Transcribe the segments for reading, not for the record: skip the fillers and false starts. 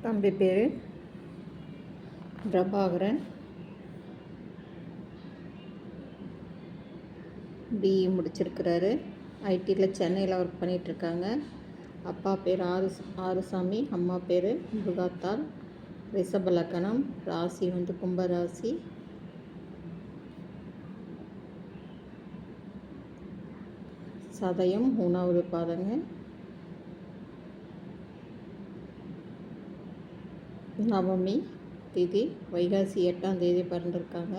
தம்பி பேர் பிரபாகரன். பிஇ முடிச்சிருக்கிறாரு. ஐடியில் சென்னையில் ஒர்க் பண்ணிகிட்ருக்காங்க. அப்பா பேர் ஆறுசாமி, அம்மா பேர் முருகாத்தாள். ரிஷபலக்கணம், ராசி கும்பராசி. சதயம் 3வது பாதங்க. நவமி திதி வைகாசி 8ஆம் தேதி பிறந்திருக்காங்க.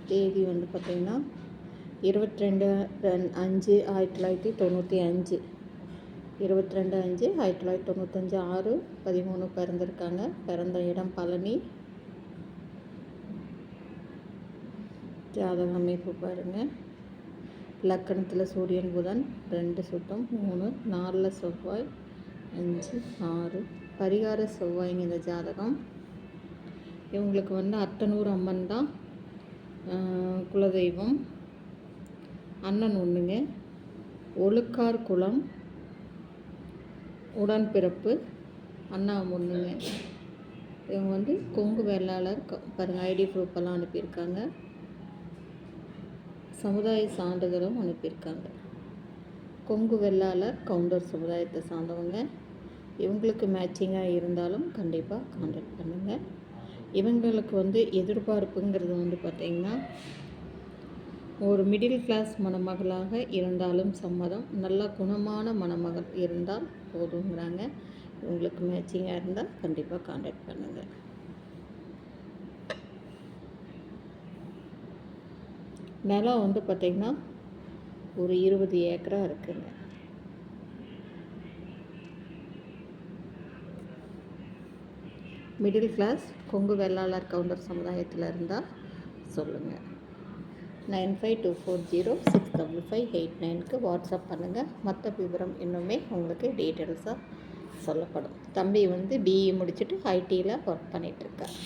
தேதி பார்த்திங்கன்னா 22/5/1995, 22/5/1995, 6/13 பிறந்திருக்காங்க. பிறந்த இடம் பழனி. ஜாதக அமைப்பு பாருங்கள். லக்கணத்தில் சூரியன் புதன் 2 சுத்தம் 3 4 செவ்வாய் 5 6 பரிகார செவ்வாய்ங்க இந்த ஜாதகம். இவங்களுக்கு அத்தனூர் அம்மன் தான் குலதெய்வம். அண்ணன் ஒன்றுங்க. ஒழுக்கார் குளம் உடன்பிறப்பு அண்ணா ஒன்றுங்க. இவங்க கொங்கு வேளாளர் பாருங்கள். ஐடி ப்ரூஃபெல்லாம் அனுப்பியிருக்காங்க. சமுதாய சான்றிதழும் அனுப்பியிருக்காங்க. கொங்கு வெள்ளாளர் கவுண்டர் சமுதாயத்தை சார்ந்தவங்க. இவங்களுக்கு மேட்சிங்காக இருந்தாலும் கண்டிப்பாக கான்டாக்ட் பண்ணுங்கள். இவங்களுக்கு எதிர்பார்ப்புங்கிறது பார்த்திங்கன்னா ஒரு மிடில் கிளாஸ் மணமகளாக இருந்தாலும் சம்மதம். நல்ல குணமான மணமகள் இருந்தால் போதுங்கிறாங்க. இவங்களுக்கு மேட்சிங்காக இருந்தால் கண்டிப்பாக கான்டாக்ட் பண்ணுங்கள். நிலம் பார்த்திங்கன்னா ஒரு 20 ஏக்கரா இருக்குங்க. மிடில் கிளாஸ் கொங்கு வெள்ளாளர் கவுண்டர் சமுதாயத்தில் இருந்தால் சொல்லுங்கள். 9524065589க்கு வாட்ஸ்அப் பண்ணுங்கள். மற்ற விவரம் இன்னுமே உங்களுக்கு டீட்டெயில்ஸாக சொல்லப்படும். தம்பி பிஇ முடிச்சுட்டு ஐடியில் ஒர்க் பண்ணிகிட்ருக்கார்.